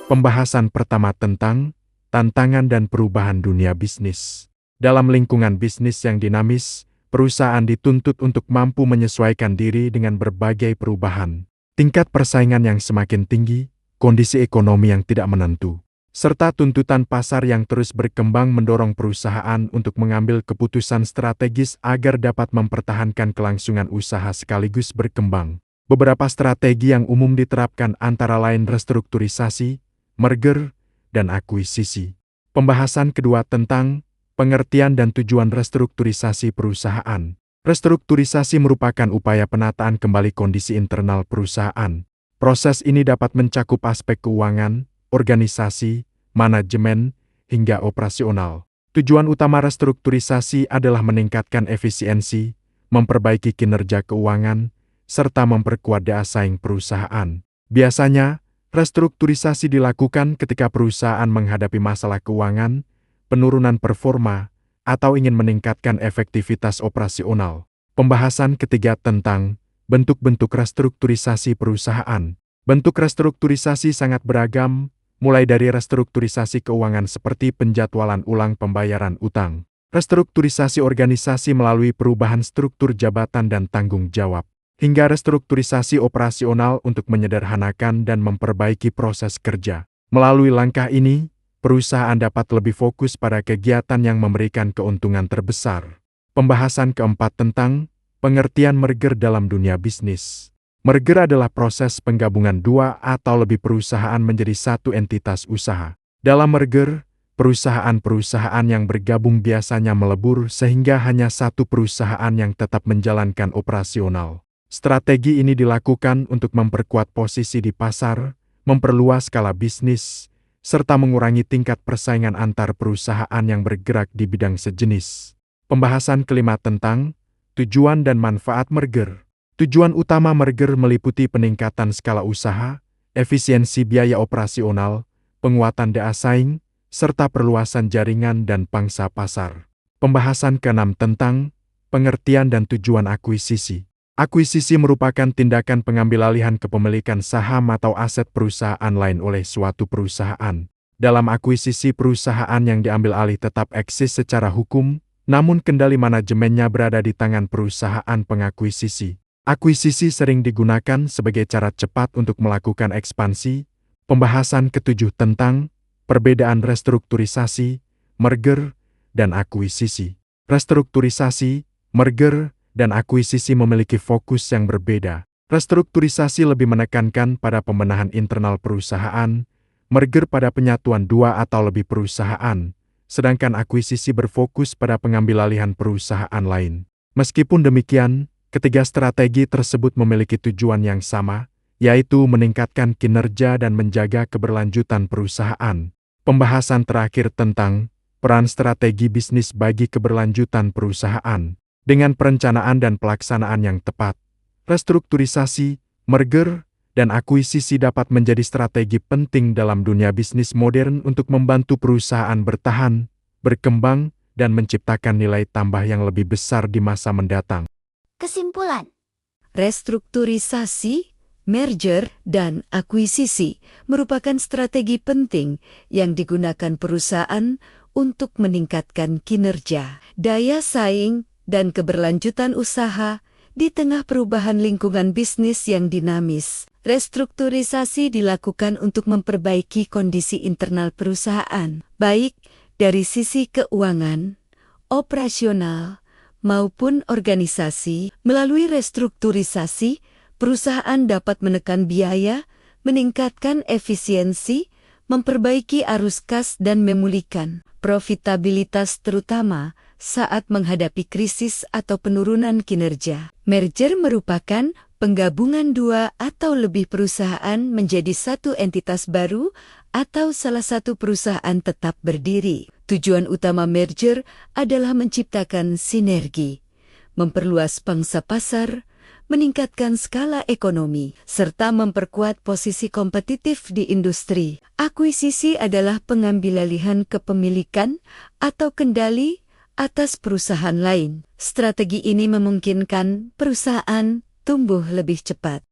Pembahasan pertama tentang tantangan dan perubahan dunia bisnis. Dalam lingkungan bisnis yang dinamis, perusahaan dituntut untuk mampu menyesuaikan diri dengan berbagai perubahan. Tingkat persaingan yang semakin tinggi, kondisi ekonomi yang tidak menentu, serta tuntutan pasar yang terus berkembang mendorong perusahaan untuk mengambil keputusan strategis agar dapat mempertahankan kelangsungan usaha sekaligus berkembang. Beberapa strategi yang umum diterapkan antara lain restrukturisasi, merger, dan akuisisi. Pembahasan kedua tentang pengertian dan tujuan restrukturisasi perusahaan. Restrukturisasi merupakan upaya penataan kembali kondisi internal perusahaan. Proses ini dapat mencakup aspek keuangan, organisasi, manajemen, hingga operasional. Tujuan utama restrukturisasi adalah meningkatkan efisiensi, memperbaiki kinerja keuangan, serta memperkuat daya saing perusahaan. Biasanya, restrukturisasi dilakukan ketika perusahaan menghadapi masalah keuangan, penurunan performa, atau ingin meningkatkan efektivitas operasional. Pembahasan ketiga tentang bentuk-bentuk restrukturisasi perusahaan. Bentuk restrukturisasi sangat beragam, mulai dari restrukturisasi keuangan seperti penjadwalan ulang pembayaran utang, restrukturisasi organisasi melalui perubahan struktur jabatan dan tanggung jawab, hingga restrukturisasi operasional untuk menyederhanakan dan memperbaiki proses kerja. Melalui langkah ini, perusahaan dapat lebih fokus pada kegiatan yang memberikan keuntungan terbesar. Pembahasan keempat tentang pengertian merger dalam dunia bisnis. Merger adalah proses penggabungan dua atau lebih perusahaan menjadi satu entitas usaha. Dalam merger, perusahaan-perusahaan yang bergabung biasanya melebur sehingga hanya satu perusahaan yang tetap menjalankan operasional. Strategi ini dilakukan untuk memperkuat posisi di pasar, memperluas skala bisnis, serta mengurangi tingkat persaingan antar perusahaan yang bergerak di bidang sejenis. Pembahasan kelima tentang tujuan dan manfaat merger. Tujuan utama merger meliputi peningkatan skala usaha, efisiensi biaya operasional, penguatan daya saing, serta perluasan jaringan dan pangsa pasar. Pembahasan keenam tentang pengertian dan tujuan akuisisi. Akuisisi merupakan tindakan pengambilalihan kepemilikan saham atau aset perusahaan lain oleh suatu perusahaan. Dalam akuisisi, perusahaan yang diambil alih tetap eksis secara hukum, namun kendali manajemennya berada di tangan perusahaan pengakuisisi. Akuisisi sering digunakan sebagai cara cepat untuk melakukan ekspansi. Pembahasan ketujuh tentang perbedaan restrukturisasi, merger, dan akuisisi. Restrukturisasi, merger, dan akuisisi memiliki fokus yang berbeda. Restrukturisasi lebih menekankan pada pembenahan internal perusahaan, merger pada penyatuan dua atau lebih perusahaan, sedangkan akuisisi berfokus pada pengambilalihan perusahaan lain. Meskipun demikian, ketiga strategi tersebut memiliki tujuan yang sama, yaitu meningkatkan kinerja dan menjaga keberlanjutan perusahaan. Pembahasan terakhir tentang peran strategi bisnis bagi keberlanjutan perusahaan. Dengan perencanaan dan pelaksanaan yang tepat, restrukturisasi, merger, dan akuisisi dapat menjadi strategi penting dalam dunia bisnis modern untuk membantu perusahaan bertahan, berkembang, dan menciptakan nilai tambah yang lebih besar di masa mendatang. Kesimpulan: restrukturisasi, merger, dan akuisisi merupakan strategi penting yang digunakan perusahaan untuk meningkatkan kinerja, daya saing, dan keberlanjutan usaha di tengah perubahan lingkungan bisnis yang dinamis. Restrukturisasi dilakukan untuk memperbaiki kondisi internal perusahaan, baik dari sisi keuangan, operasional, maupun organisasi. Melalui restrukturisasi, perusahaan dapat menekan biaya, meningkatkan efisiensi, memperbaiki arus kas, dan memulihkan profitabilitas terutama saat menghadapi krisis atau penurunan kinerja. Merger merupakan penggabungan dua atau lebih perusahaan menjadi satu entitas baru atau salah satu perusahaan tetap berdiri. Tujuan utama merger adalah menciptakan sinergi, memperluas pangsa pasar, meningkatkan skala ekonomi, serta memperkuat posisi kompetitif di industri. Akuisisi adalah pengambilalihan kepemilikan atau kendali atas perusahaan lain. Strategi ini memungkinkan perusahaan tumbuh lebih cepat,